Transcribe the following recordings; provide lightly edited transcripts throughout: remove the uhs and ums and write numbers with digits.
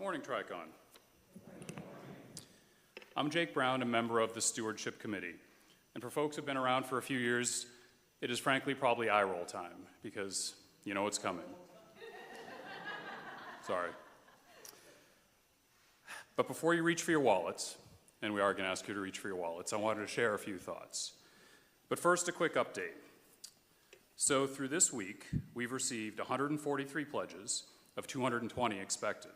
Morning, Tricon. I'm Jake Brown, a member of the Stewardship Committee. And for folks who've been around for a few years, it is frankly probably eye roll time, because you know it's coming. Sorry. But before you reach for your wallets, and we are going to ask you to reach for your wallets, I wanted to share a few thoughts. But first, a quick update. So through this week, we've received 143 pledges of 220 expected,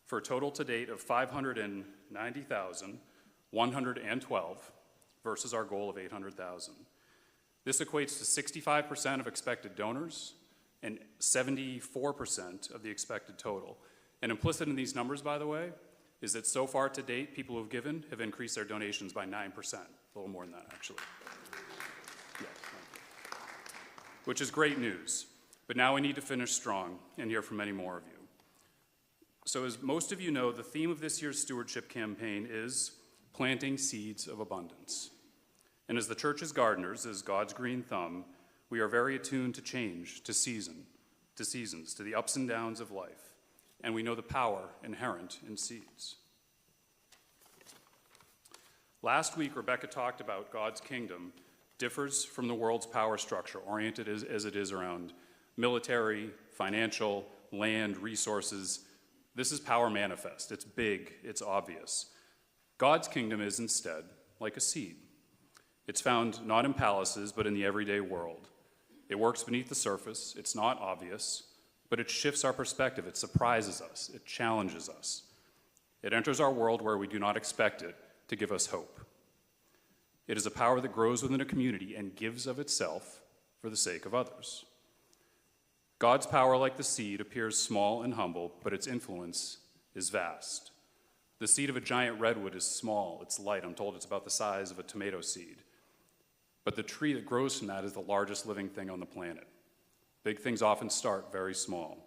for a total to date of 590,112 versus our goal of 800,000. This equates to 65% of expected donors and 74% of the expected total. And implicit in these numbers, by the way, is that so far to date, people who have given have increased their donations by 9%, a little more than that, actually. Yeah, which is great news. But now we need to finish strong and hear from many more of you. So as most of you know, the theme of this year's stewardship campaign is planting seeds of abundance. And as the church's gardeners, as God's green thumb, we are very attuned to change, to seasons, to the ups and downs of life. And we know the power inherent in seeds. Last week, Rebecca talked about God's kingdom differs from the world's power structure, oriented as it is around military, financial, land, resources. This is power manifest. It's big, it's obvious. God's kingdom is instead like a seed. It's found not in palaces, but in the everyday world. It works beneath the surface, it's not obvious, but it shifts our perspective, it surprises us, it challenges us. It enters our world where we do not expect it to give us hope. It is a power that grows within a community and gives of itself for the sake of others. God's power, like the seed, appears small and humble, but its influence is vast. The seed of a giant redwood is small, it's light. I'm told it's about the size of a tomato seed. But the tree that grows from that is the largest living thing on the planet. Big things often start very small.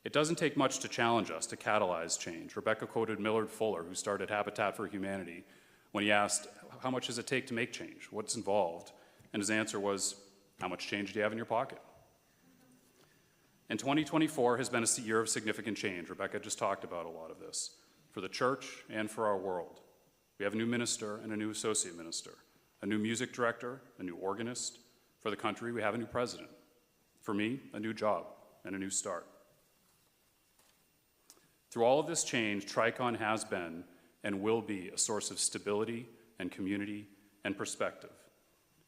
It doesn't take much to challenge us, to catalyze change. Rebecca quoted Millard Fuller, who started Habitat for Humanity, when he asked, how much does it take to make change? What's involved? And his answer was, how much change do you have in your pocket? And 2024 has been a year of significant change. Rebecca just talked about a lot of this, for the church and for our world. We have a new minister and a new associate minister, a new music director, a new organist. For the country, we have a new president. For me, a new job and a new start. Through all of this change, Tricon has been and will be a source of stability and community and perspective.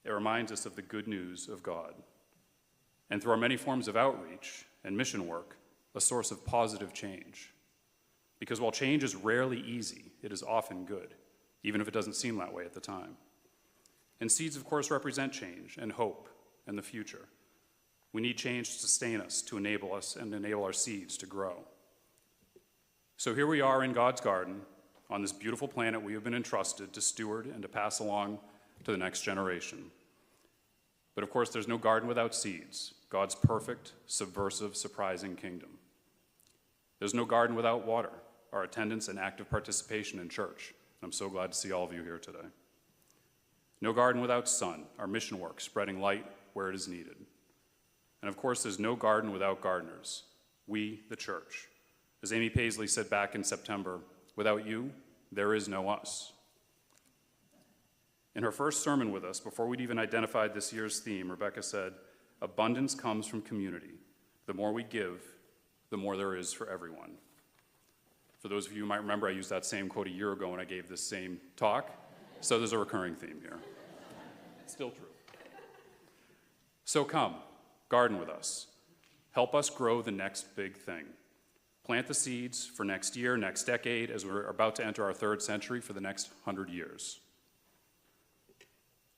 It reminds us of the good news of God. And through our many forms of outreach and mission work, a source of positive change. Because while change is rarely easy, it is often good, even if it doesn't seem that way at the time. And seeds, of course, represent change and hope and the future. We need change to sustain us, to enable us, and enable our seeds to grow. So here we are in God's garden, on this beautiful planet we have been entrusted to steward and to pass along to the next generation. But of course, there's no garden without seeds, God's perfect, subversive, surprising kingdom. There's no garden without water, our attendance and active participation in church. I'm so glad to see all of you here today. No garden without sun, our mission work, spreading light where it is needed. And of course, there's no garden without gardeners, we, the church. As Amy Paisley said back in September, without you, there is no us. In her first sermon with us, before we'd even identified this year's theme, Rebecca said, abundance comes from community. The more we give, the more there is for everyone. For those of you who might remember, I used that same quote a year ago when I gave this same talk, so there's a recurring theme here. Still true. So come, garden with us. Help us grow the next big thing. Plant the seeds for next year, next decade, as we're about to enter our third century for the next 100 years.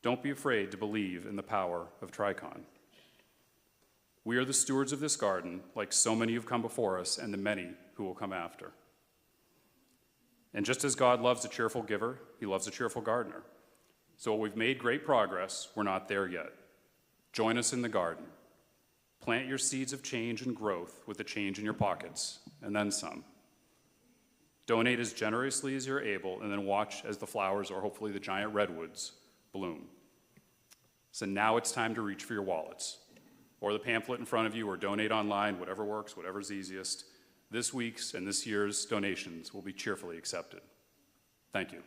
Don't be afraid to believe in the power of Tricon. We are the stewards of this garden, like so many who've come before us and the many who will come after. And just as God loves a cheerful giver, he loves a cheerful gardener. So while we've made great progress, we're not there yet. Join us in the garden. Plant your seeds of change and growth with the change in your pockets, and then some. Donate as generously as you're able, and then watch as the flowers, or hopefully the giant redwoods, bloom. So now it's time to reach for your wallets, or the pamphlet in front of you, or donate online, whatever works, whatever's easiest. this week's and this year's donations will be cheerfully accepted. Thank you.